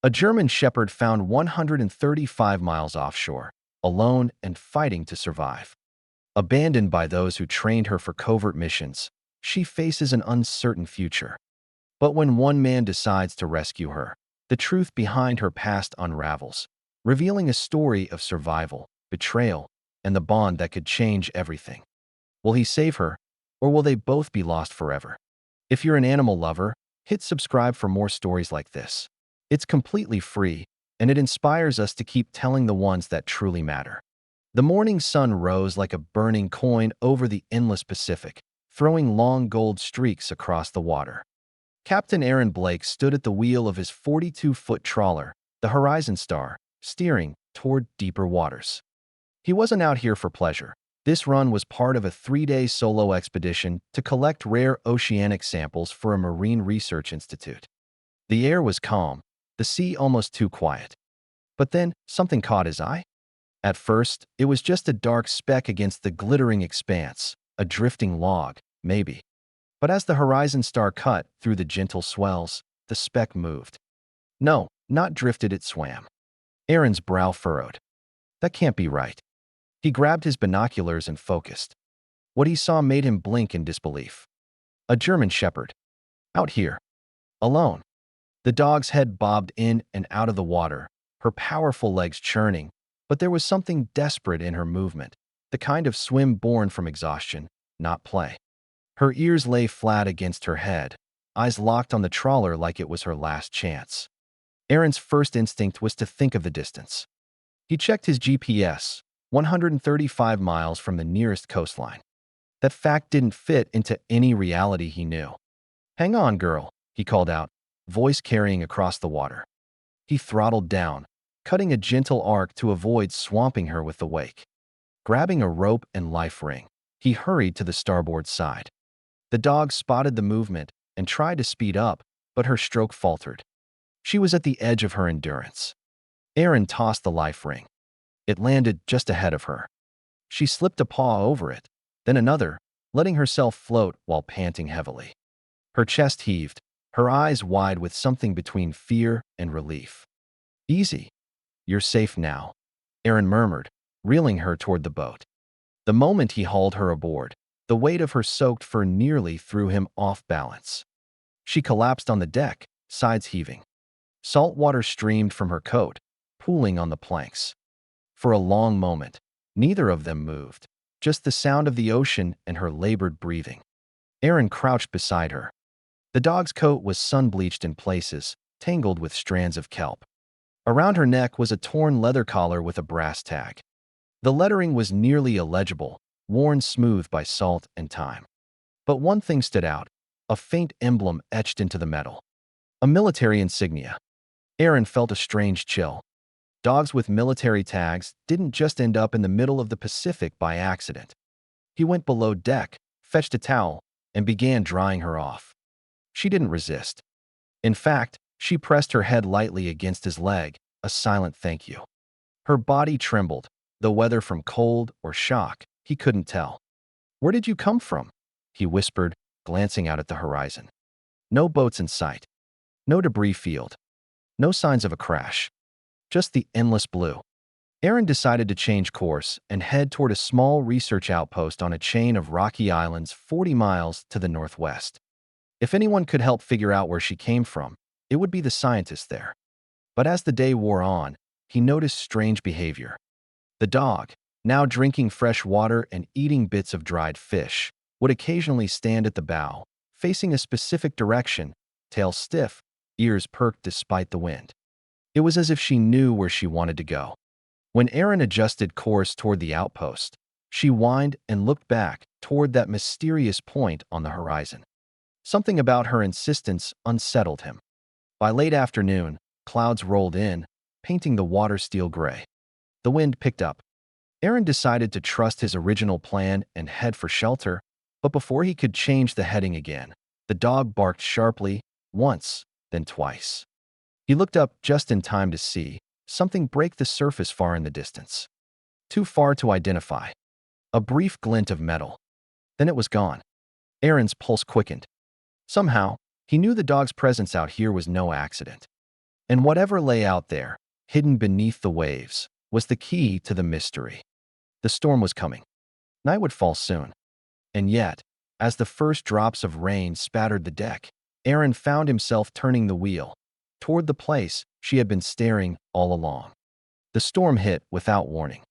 A German shepherd found 135 miles offshore, alone and fighting to survive. Abandoned by those who trained her for covert missions, she faces an uncertain future. But when one man decides to rescue her, the truth behind her past unravels, revealing a story of survival, betrayal, and the bond that could change everything. Will he save her, or will they both be lost forever? If you're an animal lover, hit subscribe for more stories like this. It's completely free, and it inspires us to keep telling the ones that truly matter. The morning sun rose like a burning coin over the endless Pacific, throwing long gold streaks across the water. Captain Aaron Blake stood at the wheel of his 42-foot trawler, the Horizon Star, steering toward deeper waters. He wasn't out here for pleasure. This run was part of a 3-day solo expedition to collect rare oceanic samples for a marine research institute. The air was calm, the sea almost too quiet. But then, something caught his eye. At first, it was just a dark speck against the glittering expanse, a drifting log, maybe. But as the Horizon Star cut through the gentle swells, the speck moved. No, not drifted, it swam. Aaron's brow furrowed. That can't be right. He grabbed his binoculars and focused. What he saw made him blink in disbelief. A German shepherd. Out here. Alone. The dog's head bobbed in and out of the water, her powerful legs churning, but there was something desperate in her movement, the kind of swim born from exhaustion, not play. Her ears lay flat against her head, eyes locked on the trawler like it was her last chance. Aaron's first instinct was to think of the distance. He checked his GPS, 135 miles from the nearest coastline. That fact didn't fit into any reality he knew. "Hang on, girl," he called out, voice carrying across the water. He throttled down, cutting a gentle arc to avoid swamping her with the wake. Grabbing a rope and life ring, he hurried to the starboard side. The dog spotted the movement and tried to speed up, but her stroke faltered. She was at the edge of her endurance. Aaron tossed the life ring. It landed just ahead of her. She slipped a paw over it, then another, letting herself float while panting heavily. Her chest heaved, her eyes wide with something between fear and relief. "Easy. You're safe now," Aaron murmured, reeling her toward the boat. The moment he hauled her aboard, the weight of her soaked fur nearly threw him off balance. She collapsed on the deck, sides heaving. Salt water streamed from her coat, pooling on the planks. For a long moment, neither of them moved, just the sound of the ocean and her labored breathing. Aaron crouched beside her. The dog's coat was sun-bleached in places, tangled with strands of kelp. Around her neck was a torn leather collar with a brass tag. The lettering was nearly illegible, worn smooth by salt and time. But one thing stood out, a faint emblem etched into the metal. A military insignia. Aaron felt a strange chill. Dogs with military tags didn't just end up in the middle of the Pacific by accident. He went below deck, fetched a towel, and began drying her off. She didn't resist. In fact, she pressed her head lightly against his leg, a silent thank you. Her body trembled, though whether from cold or shock, he couldn't tell. "Where did you come from?" he whispered, glancing out at the horizon. No boats in sight. No debris field. No signs of a crash. Just the endless blue. Aaron decided to change course and head toward a small research outpost on a chain of rocky islands 40 miles to the northwest. If anyone could help figure out where she came from, it would be the scientists there. But as the day wore on, he noticed strange behavior. The dog, now drinking fresh water and eating bits of dried fish, would occasionally stand at the bow, facing a specific direction, tail stiff, ears perked despite the wind. It was as if she knew where she wanted to go. When Aaron adjusted course toward the outpost, she whined and looked back toward that mysterious point on the horizon. Something about her insistence unsettled him. By late afternoon, clouds rolled in, painting the water steel gray. The wind picked up. Aaron decided to trust his original plan and head for shelter, but before he could change the heading again, the dog barked sharply, once, then twice. He looked up just in time to see something break the surface far in the distance. Too far to identify. A brief glint of metal. Then it was gone. Aaron's pulse quickened. Somehow, he knew the dog's presence out here was no accident. And whatever lay out there, hidden beneath the waves, was the key to the mystery. The storm was coming. Night would fall soon. And yet, as the first drops of rain spattered the deck, Aaron found himself turning the wheel toward the place she had been staring all along. The storm hit without warning.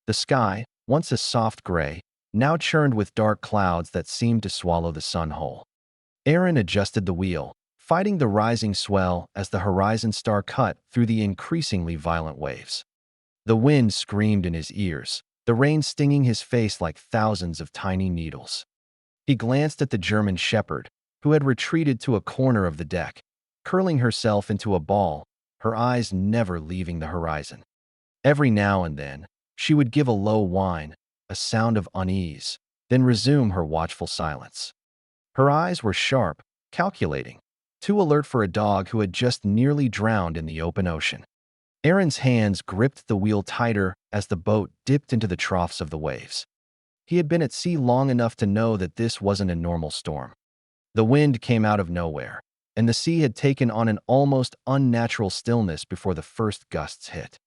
The sky, once a soft gray, now churned with dark clouds that seemed to swallow the sun whole. Aaron adjusted the wheel, fighting the rising swell as the horizon star cut through the increasingly violent waves. The wind screamed in his ears, the rain stinging his face like thousands of tiny needles. He glanced at the German shepherd, who had retreated to a corner of the deck, curling herself into a ball, her eyes never leaving the horizon. Every now and then, she would give a low whine, a sound of unease, then resume her watchful silence. Her eyes were sharp, calculating, too alert for a dog who had just nearly drowned in the open ocean. Aaron's hands gripped the wheel tighter as the boat dipped into the troughs of the waves. He had been at sea long enough to know that this wasn't a normal storm. The wind came out of nowhere, and the sea had taken on an almost unnatural stillness before the first gusts hit.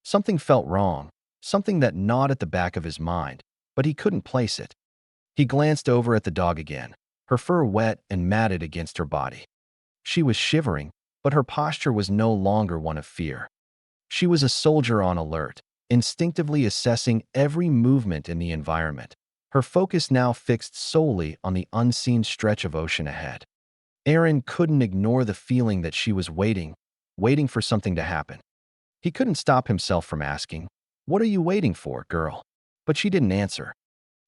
Something felt wrong, something that gnawed at the back of his mind, but he couldn't place it. He glanced over at the dog again, her fur wet and matted against her body. She was shivering, but her posture was no longer one of fear. She was a soldier on alert, instinctively assessing every movement in the environment, her focus now fixed solely on the unseen stretch of ocean ahead. Aaron couldn't ignore the feeling that she was waiting for something to happen. He couldn't stop himself from asking, "What are you waiting for, girl?" But she didn't answer.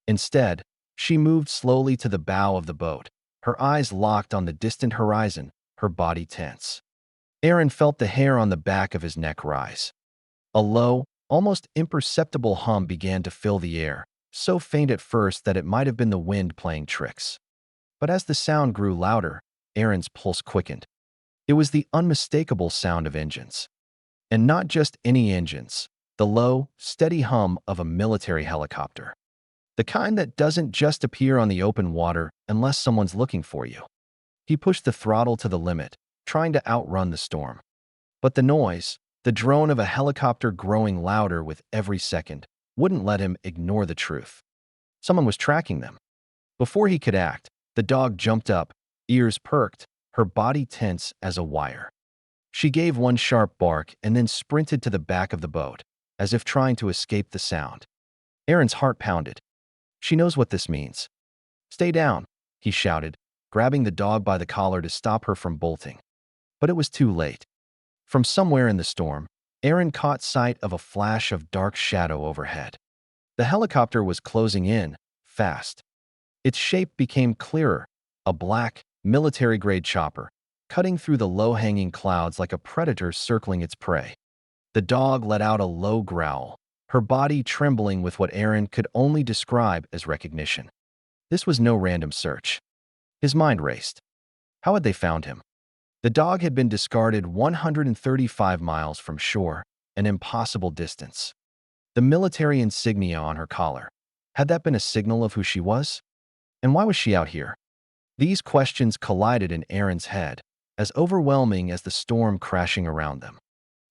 Instead, she moved slowly to the bow of the boat, her eyes locked on the distant horizon, her body tense. Aaron felt the hair on the back of his neck rise. A low, almost imperceptible hum began to fill the air, so faint at first that it might have been the wind playing tricks. But as the sound grew louder, Aaron's pulse quickened. It was the unmistakable sound of engines. And not just any engines, the low, steady hum of a military helicopter. The kind that doesn't just appear on the open water unless someone's looking for you. He pushed the throttle to the limit, trying to outrun the storm. But the noise, the drone of a helicopter growing louder with every second, wouldn't let him ignore the truth. Someone was tracking them. Before he could act, the dog jumped up, ears perked, her body tense as a wire. She gave one sharp bark and then sprinted to the back of the boat, as if trying to escape the sound. Aaron's heart pounded. She knows what this means. "Stay down," he shouted, grabbing the dog by the collar to stop her from bolting. But it was too late. From somewhere in the storm, Aaron caught sight of a flash of dark shadow overhead. The helicopter was closing in, fast. Its shape became clearer, a black, military-grade chopper, cutting through the low-hanging clouds like a predator circling its prey. The dog let out a low growl, her body trembling with what Aaron could only describe as recognition. This was no random search. His mind raced. How had they found him? The dog had been discarded 135 miles from shore, an impossible distance. The military insignia on her collar, had that been a signal of who she was? And why was she out here? These questions collided in Aaron's head, as overwhelming as the storm crashing around them.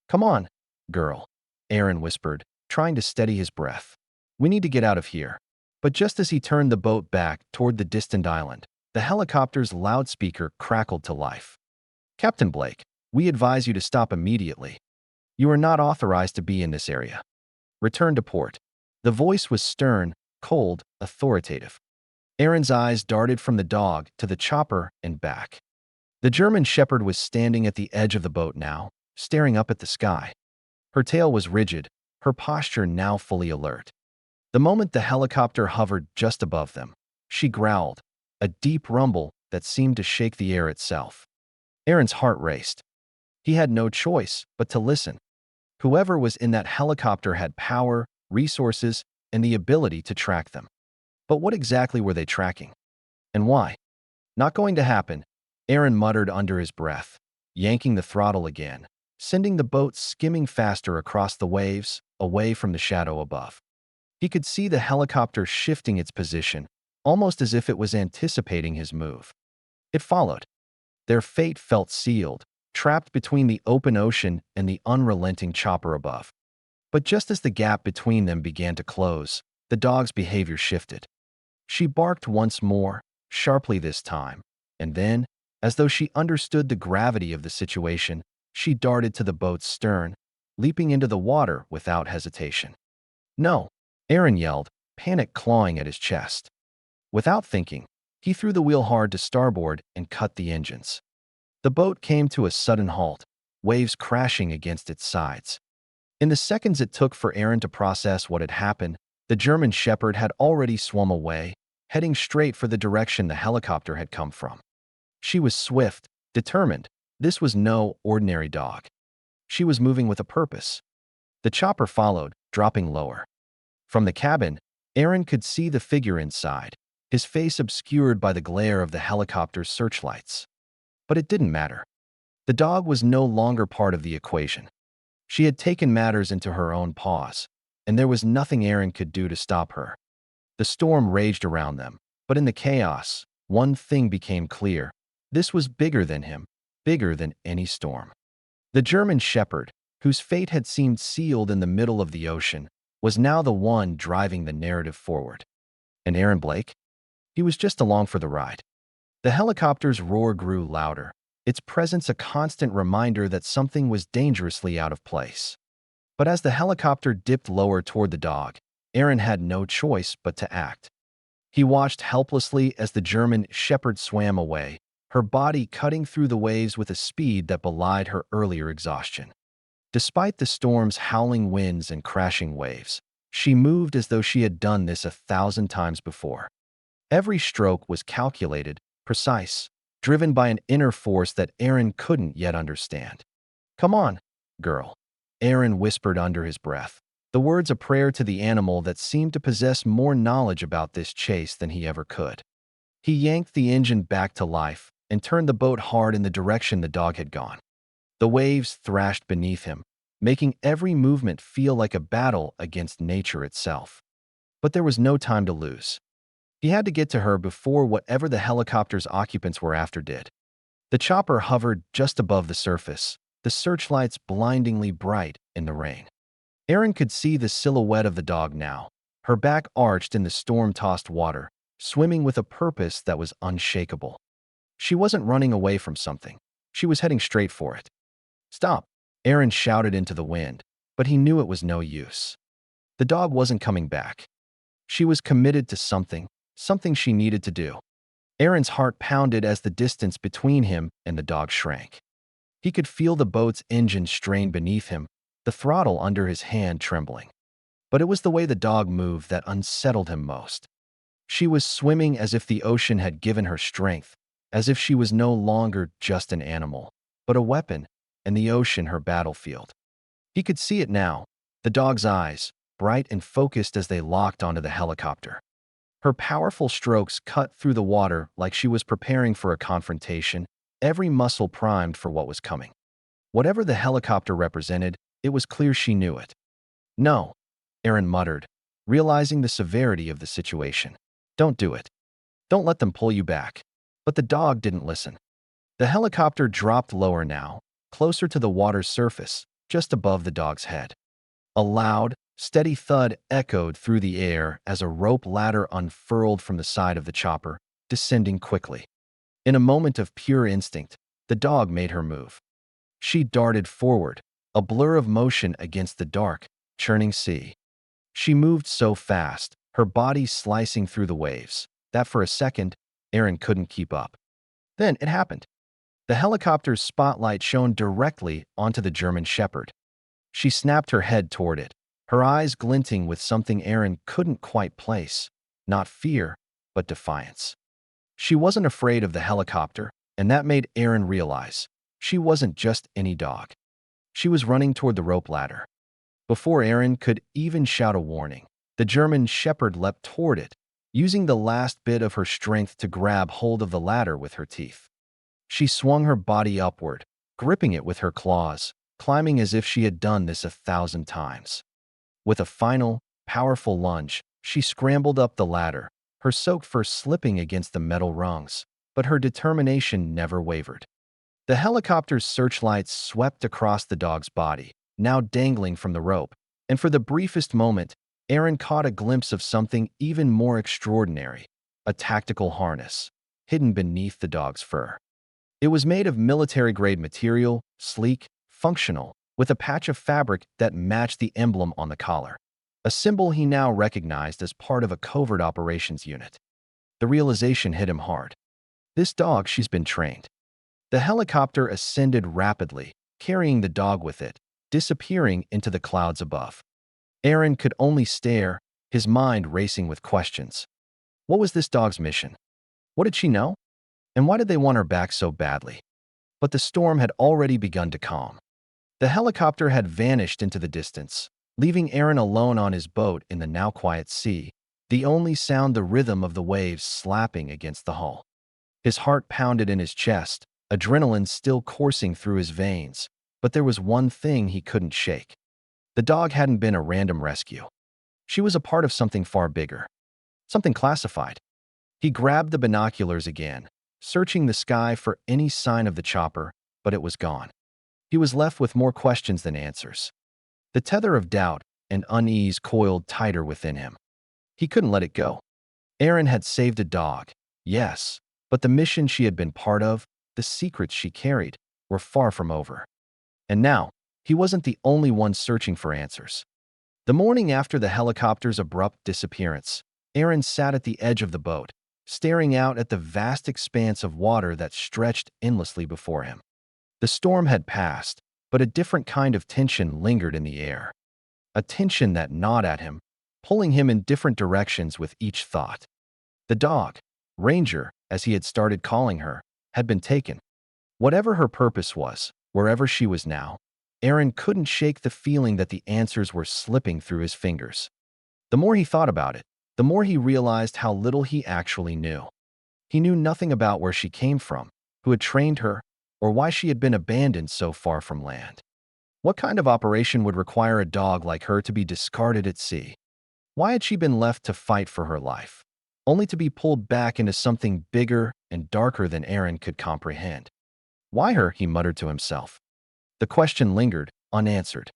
"Come on, girl," Aaron whispered, trying to steady his breath. "We need to get out of here." But just as he turned the boat back toward the distant island, the helicopter's loudspeaker crackled to life. "Captain Blake, we advise you to stop immediately. You are not authorized to be in this area. Return to port." The voice was stern, cold, authoritative. Aaron's eyes darted from the dog to the chopper and back. The German shepherd was standing at the edge of the boat now, staring up at the sky. Her tail was rigid, her posture now fully alert. The moment the helicopter hovered just above them, she growled, a deep rumble that seemed to shake the air itself. Aaron's heart raced. He had no choice but to listen. Whoever was in that helicopter had power, resources, and the ability to track them. But what exactly were they tracking? And why? "Not going to happen," Aaron muttered under his breath, yanking the throttle again, sending the boat skimming faster across the waves, away from the shadow above. He could see the helicopter shifting its position, almost as if it was anticipating his move. It followed. Their fate felt sealed, trapped between the open ocean and the unrelenting chopper above. But just as the gap between them began to close, the dog's behavior shifted. She barked once more, sharply this time, and then, as though she understood the gravity of the situation, she darted to the boat's stern, leaping into the water without hesitation. "No!" Aaron yelled, panic clawing at his chest. Without thinking, he threw the wheel hard to starboard and cut the engines. The boat came to a sudden halt, waves crashing against its sides. In the seconds it took for Aaron to process what had happened, the German Shepherd had already swum away, heading straight for the direction the helicopter had come from. She was swift, determined. This was no ordinary dog. She was moving with a purpose. The chopper followed, dropping lower. From the cabin, Aaron could see the figure inside, his face obscured by the glare of the helicopter's searchlights. But it didn't matter. The dog was no longer part of the equation. She had taken matters into her own paws, and there was nothing Aaron could do to stop her. The storm raged around them, but in the chaos, one thing became clear. This was bigger than him, bigger than any storm. The German Shepherd, whose fate had seemed sealed in the middle of the ocean, was now the one driving the narrative forward. And Aaron Blake? He was just along for the ride. The helicopter's roar grew louder, its presence a constant reminder that something was dangerously out of place. But as the helicopter dipped lower toward the dog, Aaron had no choice but to act. He watched helplessly as the German Shepherd swam away, her body cutting through the waves with a speed that belied her earlier exhaustion. Despite the storm's howling winds and crashing waves, she moved as though she had done this 1,000 times before. Every stroke was calculated, precise, driven by an inner force that Aaron couldn't yet understand. "Come on, girl," Aaron whispered under his breath, the words a prayer to the animal that seemed to possess more knowledge about this chase than he ever could. He yanked the engine back to life and turned the boat hard in the direction the dog had gone. The waves thrashed beneath him, making every movement feel like a battle against nature itself. But there was no time to lose. He had to get to her before whatever the helicopter's occupants were after did. The chopper hovered just above the surface, the searchlights blindingly bright in the rain. Aaron could see the silhouette of the dog now, her back arched in the storm-tossed water, swimming with a purpose that was unshakable. She wasn't running away from something. She was heading straight for it. "Stop!" Aaron shouted into the wind, but he knew it was no use. The dog wasn't coming back. She was committed to something she needed to do. Aaron's heart pounded as the distance between him and the dog shrank. He could feel the boat's engine strain beneath him, the throttle under his hand trembling. But it was the way the dog moved that unsettled him most. She was swimming as if the ocean had given her strength, as if she was no longer just an animal, but a weapon, and the ocean her battlefield. He could see it now, the dog's eyes, bright and focused as they locked onto the helicopter. Her powerful strokes cut through the water like she was preparing for a confrontation, every muscle primed for what was coming. Whatever the helicopter represented, it was clear she knew it. "No," Aaron muttered, realizing the severity of the situation. "Don't do it. Don't let them pull you back." But the dog didn't listen. The helicopter dropped lower now, closer to the water's surface, just above the dog's head. A loud, steady thud echoed through the air as a rope ladder unfurled from the side of the chopper, descending quickly. In a moment of pure instinct, the dog made her move. She darted forward, a blur of motion against the dark, churning sea. She moved so fast, her body slicing through the waves, that for a second, Aaron couldn't keep up. Then it happened. The helicopter's spotlight shone directly onto the German Shepherd. She snapped her head toward it, her eyes glinting with something Aaron couldn't quite place, not fear, but defiance. She wasn't afraid of the helicopter, and that made Aaron realize she wasn't just any dog. She was running toward the rope ladder. Before Aaron could even shout a warning, the German Shepherd leapt toward it, using the last bit of her strength to grab hold of the ladder with her teeth. She swung her body upward, gripping it with her claws, climbing as if she had done this 1,000 times. With a final, powerful lunge, she scrambled up the ladder, her soaked fur slipping against the metal rungs, but her determination never wavered. The helicopter's searchlights swept across the dog's body, now dangling from the rope, and for the briefest moment, Aaron caught a glimpse of something even more extraordinary, a tactical harness, hidden beneath the dog's fur. It was made of military-grade material, sleek, functional, with a patch of fabric that matched the emblem on the collar, a symbol he now recognized as part of a covert operations unit. The realization hit him hard. This dog, she's been trained. The helicopter ascended rapidly, carrying the dog with it, disappearing into the clouds above. Aaron could only stare, his mind racing with questions. What was this dog's mission? What did she know? And why did they want her back so badly? But the storm had already begun to calm. The helicopter had vanished into the distance, leaving Aaron alone on his boat in the now quiet sea, the only sound the rhythm of the waves slapping against the hull. His heart pounded in his chest, adrenaline still coursing through his veins, but there was one thing he couldn't shake. The dog hadn't been a random rescue. She was a part of something far bigger, something classified. He grabbed the binoculars again, searching the sky for any sign of the chopper, but it was gone. He was left with more questions than answers. The tether of doubt and unease coiled tighter within him. He couldn't let it go. Aaron had saved a dog, yes, but the mission she had been part of, the secrets she carried, were far from over. And now, he wasn't the only one searching for answers. The morning after the helicopter's abrupt disappearance, Aaron sat at the edge of the boat, staring out at the vast expanse of water that stretched endlessly before him. The storm had passed, but a different kind of tension lingered in the air. A tension that gnawed at him, pulling him in different directions with each thought. The dog, Ranger, as he had started calling her, had been taken. Whatever her purpose was, wherever she was now, Aaron couldn't shake the feeling that the answers were slipping through his fingers. The more he thought about it, the more he realized how little he actually knew. He knew nothing about where she came from, who had trained her, or why she had been abandoned so far from land. What kind of operation would require a dog like her to be discarded at sea? Why had she been left to fight for her life, only to be pulled back into something bigger and darker than Aaron could comprehend? Why her? He muttered to himself. The question lingered, unanswered.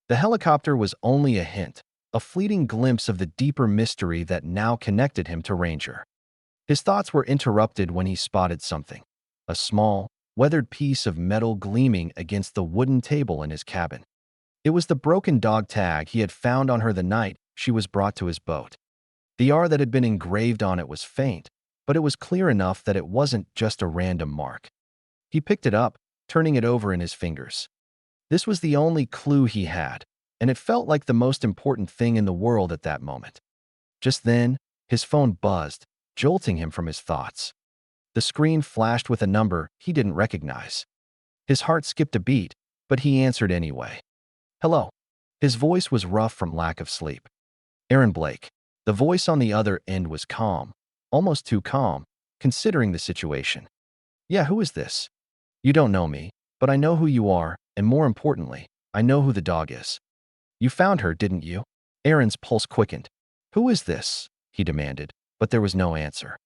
The helicopter was only a hint, a fleeting glimpse of the deeper mystery that now connected him to Ranger. His thoughts were interrupted when he spotted something, a small, weathered piece of metal gleaming against the wooden table in his cabin. It was the broken dog tag he had found on her the night she was brought to his boat. The R that had been engraved on it was faint, but it was clear enough that it wasn't just a random mark. He picked it up, turning it over in his fingers. This was the only clue he had, and it felt like the most important thing in the world at that moment. Just then, his phone buzzed, jolting him from his thoughts. The screen flashed with a number he didn't recognize. His heart skipped a beat, but he answered anyway. Hello. His voice was rough from lack of sleep. Aaron Blake. The voice on the other end was calm, almost too calm, considering the situation. Yeah, who is this? You don't know me, but I know who you are, and more importantly, I know who the dog is. You found her, didn't you? Aaron's pulse quickened. Who is this? He demanded, but there was no answer.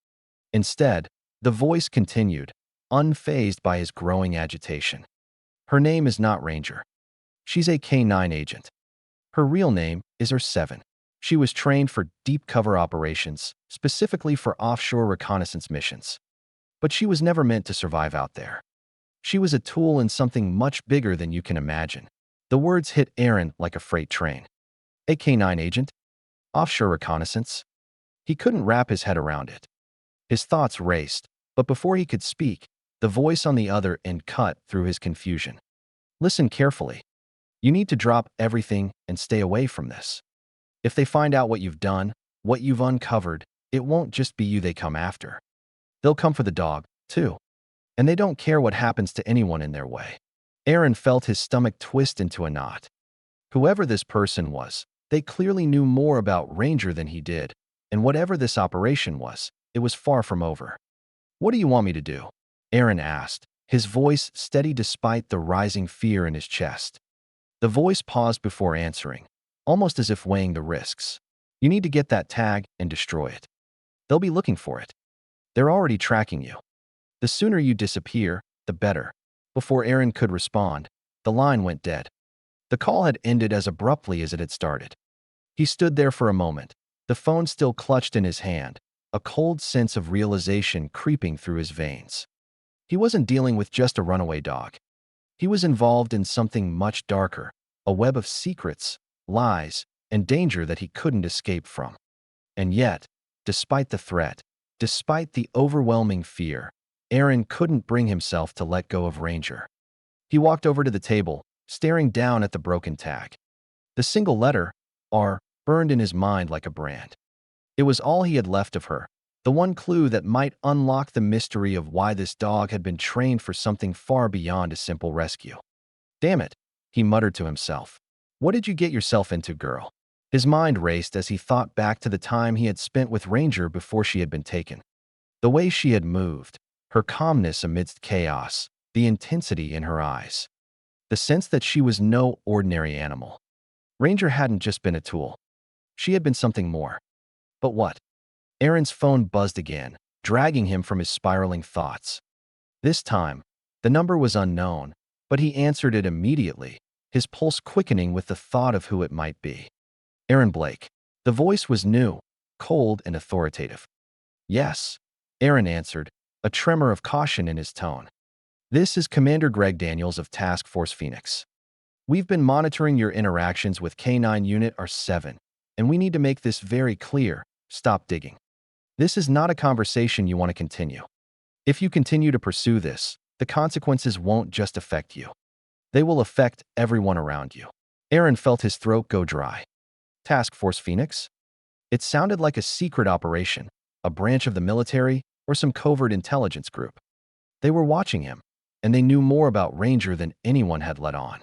Instead, the voice continued, unfazed by his growing agitation. Her name is not Ranger. She's a K-9 agent. Her real name is R7. She was trained for deep cover operations, specifically for offshore reconnaissance missions. But she was never meant to survive out there. She was a tool in something much bigger than you can imagine. The words hit Aaron like a freight train. A K-9 agent? Offshore reconnaissance? He couldn't wrap his head around it. His thoughts raced, but before he could speak, the voice on the other end cut through his confusion. Listen carefully. You need to drop everything and stay away from this. If they find out what you've done, what you've uncovered, it won't just be you they come after. They'll come for the dog, too. And they don't care what happens to anyone in their way. Aaron felt his stomach twist into a knot. Whoever this person was, they clearly knew more about Ranger than he did, and whatever this operation was, it was far from over. What do you want me to do? Aaron asked, his voice steady despite the rising fear in his chest. The voice paused before answering, almost as if weighing the risks. You need to get that tag and destroy it. They'll be looking for it. They're already tracking you. The sooner you disappear, the better. Before Aaron could respond, the line went dead. The call had ended as abruptly as it had started. He stood there for a moment, the phone still clutched in his hand, a cold sense of realization creeping through his veins. He wasn't dealing with just a runaway dog. He was involved in something much darker, a web of secrets, lies, and danger that he couldn't escape from. And yet, despite the threat, despite the overwhelming fear, Aaron couldn't bring himself to let go of Ranger. He walked over to the table, staring down at the broken tag. The single letter, R, burned in his mind like a brand. It was all he had left of her, the one clue that might unlock the mystery of why this dog had been trained for something far beyond a simple rescue. Damn it, he muttered to himself. What did you get yourself into, girl? His mind raced as he thought back to the time he had spent with Ranger before she had been taken. The way she had moved, her calmness amidst chaos, the intensity in her eyes. The sense that she was no ordinary animal. Ranger hadn't just been a tool. She had been something more. But what? Aaron's phone buzzed again, dragging him from his spiraling thoughts. This time, the number was unknown, but he answered it immediately, his pulse quickening with the thought of who it might be. Aaron Blake. The voice was new, cold and authoritative. Yes, Aaron answered, a tremor of caution in his tone. This is Commander Greg Daniels of Task Force Phoenix. We've been monitoring your interactions with K9 Unit R7, and we need to make this very clear. Stop digging. This is not a conversation you want to continue. If you continue to pursue this, the consequences won't just affect you. They will affect everyone around you. Aaron felt his throat go dry. Task Force Phoenix? It sounded like a secret operation, a branch of the military, or some covert intelligence group. They were watching him, and they knew more about Ranger than anyone had let on.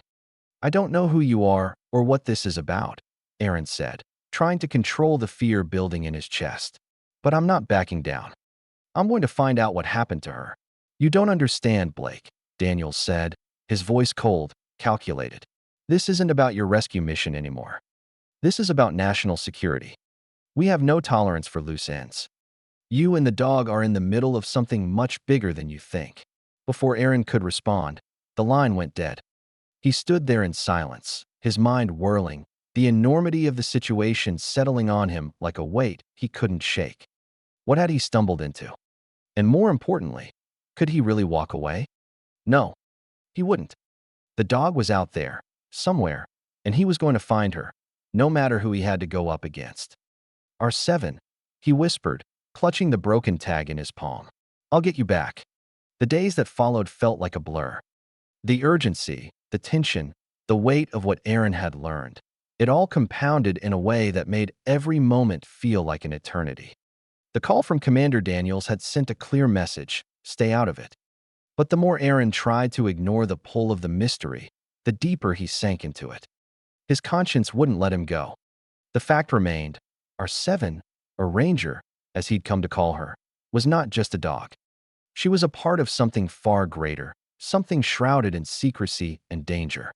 I don't know who you are or what this is about, Aaron said, trying to control the fear building in his chest. But I'm not backing down. I'm going to find out what happened to her. You don't understand, Blake, Daniels said, his voice cold, calculated. This isn't about your rescue mission anymore. This is about national security. We have no tolerance for loose ends. You and the dog are in the middle of something much bigger than you think. Before Aaron could respond, the line went dead. He stood there in silence, his mind whirling, the enormity of the situation settling on him like a weight he couldn't shake. What had he stumbled into? And more importantly, could he really walk away? No, he wouldn't. The dog was out there, somewhere, and he was going to find her, no matter who he had to go up against. R7, he whispered, clutching the broken tag in his palm. I'll get you back. The days that followed felt like a blur. The urgency, the tension, the weight of what Aaron had learned. It all compounded in a way that made every moment feel like an eternity. The call from Commander Daniels had sent a clear message, stay out of it. But the more Aaron tried to ignore the pull of the mystery, the deeper he sank into it. His conscience wouldn't let him go. The fact remained, R7, or Ranger, as he'd come to call her, was not just a dog. She was a part of something far greater, something shrouded in secrecy and danger.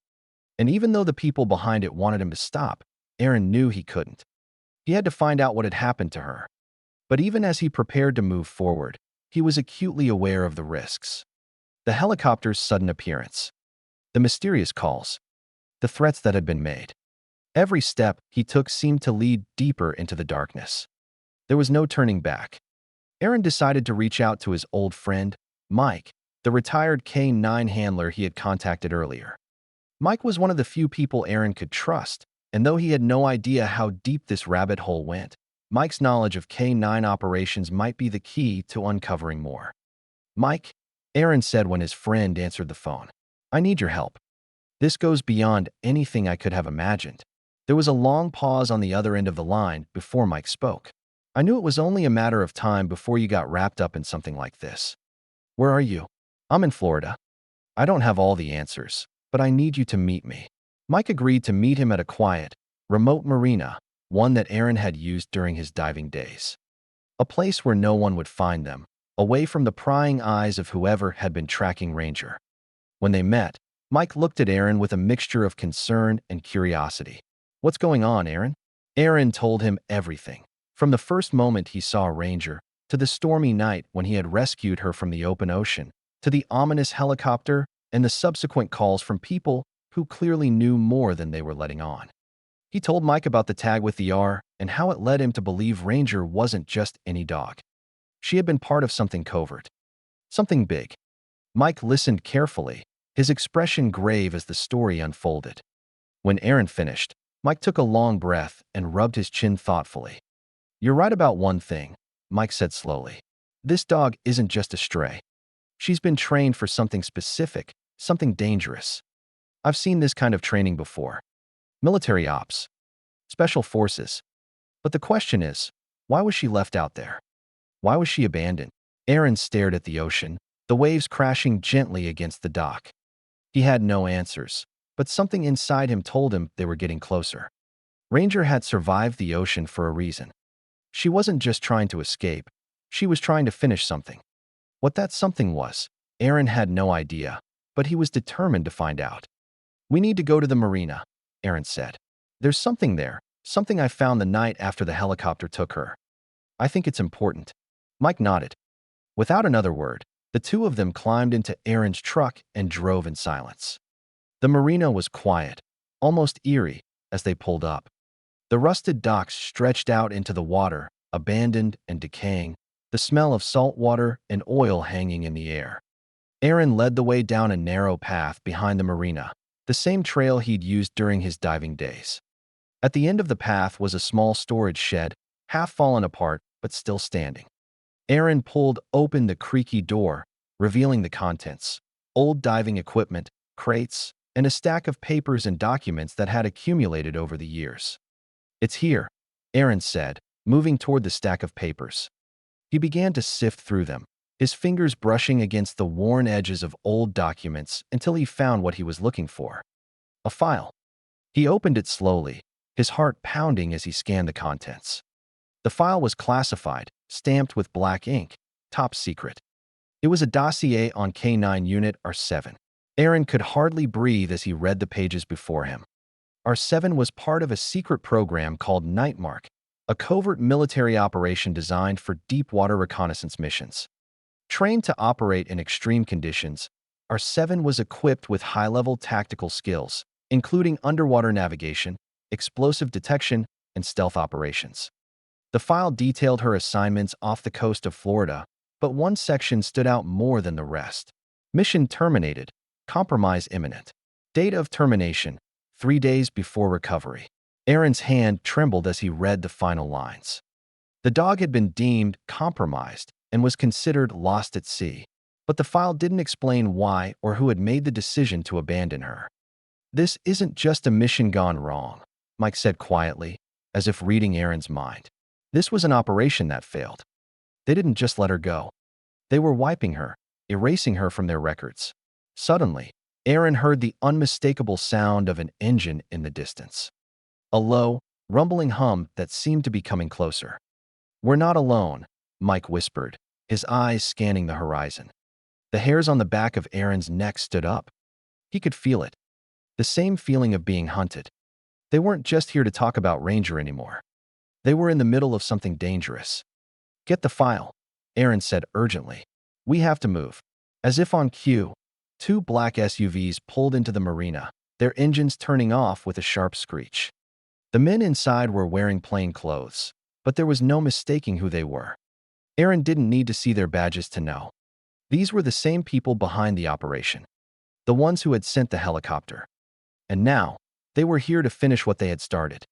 And even though the people behind it wanted him to stop, Aaron knew he couldn't. He had to find out what had happened to her. But even as he prepared to move forward, he was acutely aware of the risks. The helicopter's sudden appearance. The mysterious calls. The threats that had been made. Every step he took seemed to lead deeper into the darkness. There was no turning back. Aaron decided to reach out to his old friend, Mike, the retired K9 handler he had contacted earlier. Mike was one of the few people Aaron could trust, and though he had no idea how deep this rabbit hole went, Mike's knowledge of K9 operations might be the key to uncovering more. Mike, Aaron said when his friend answered the phone. I need your help. This goes beyond anything I could have imagined. There was a long pause on the other end of the line before Mike spoke. I knew it was only a matter of time before you got wrapped up in something like this. Where are you? I'm in Florida. I don't have all the answers, but I need you to meet me. Mike agreed to meet him at a quiet, remote marina, one that Aaron had used during his diving days. A place where no one would find them, away from the prying eyes of whoever had been tracking Ranger. When they met, Mike looked at Aaron with a mixture of concern and curiosity. What's going on, Aaron? Aaron told him everything. From the first moment he saw Ranger, to the stormy night when he had rescued her from the open ocean, to the ominous helicopter and the subsequent calls from people who clearly knew more than they were letting on. He told Mike about the tag with the R and how it led him to believe Ranger wasn't just any dog. She had been part of something covert, something big. Mike listened carefully, his expression grave as the story unfolded. When Aaron finished, Mike took a long breath and rubbed his chin thoughtfully. "You're right about one thing," Mike said slowly. "This dog isn't just a stray. She's been trained for something specific, something dangerous. I've seen this kind of training before. Military ops, special forces. But the question is, why was she left out there? Why was she abandoned?" Aaron stared at the ocean, the waves crashing gently against the dock. He had no answers, but something inside him told him they were getting closer. Ranger had survived the ocean for a reason. She wasn't just trying to escape, she was trying to finish something. What that something was, Aaron had no idea, but he was determined to find out. "We need to go to the marina," Aaron said. "There's something there, something I found the night after the helicopter took her. I think it's important." Mike nodded. Without another word, the two of them climbed into Aaron's truck and drove in silence. The marina was quiet, almost eerie, as they pulled up. The rusted docks stretched out into the water, abandoned and decaying, the smell of salt water and oil hanging in the air. Aaron led the way down a narrow path behind the marina, the same trail he'd used during his diving days. At the end of the path was a small storage shed, half fallen apart but still standing. Aaron pulled open the creaky door, revealing the contents: old diving equipment, crates, and a stack of papers and documents that had accumulated over the years. "It's here," Aaron said, moving toward the stack of papers. He began to sift through them, his fingers brushing against the worn edges of old documents until he found what he was looking for: a file. He opened it slowly, his heart pounding as he scanned the contents. The file was classified, stamped with black ink, top secret. It was a dossier on K9 Unit R7. Aaron could hardly breathe as he read the pages before him. R7 was part of a secret program called Nightmark, a covert military operation designed for deep-water reconnaissance missions. Trained to operate in extreme conditions, R7 was equipped with high-level tactical skills, including underwater navigation, explosive detection, and stealth operations. The file detailed her assignments off the coast of Florida, but one section stood out more than the rest. Mission terminated. Compromise imminent. Date of termination: 3 days before recovery. Aaron's hand trembled as he read the final lines. The dog had been deemed compromised and was considered lost at sea, but the file didn't explain why or who had made the decision to abandon her. "This isn't just a mission gone wrong," Mike said quietly, as if reading Aaron's mind. "This was an operation that failed. They didn't just let her go. They were wiping her, erasing her from their records." Suddenly, Aaron heard the unmistakable sound of an engine in the distance. A low, rumbling hum that seemed to be coming closer. "We're not alone," Mike whispered, his eyes scanning the horizon. The hairs on the back of Aaron's neck stood up. He could feel it. The same feeling of being hunted. They weren't just here to talk about Ranger anymore. They were in the middle of something dangerous. "Get the file," Aaron said urgently. "We have to move." As if on cue, 2 black SUVs pulled into the marina, their engines turning off with a sharp screech. The men inside were wearing plain clothes, but there was no mistaking who they were. Aaron didn't need to see their badges to know. These were the same people behind the operation, the ones who had sent the helicopter. And now, they were here to finish what they had started.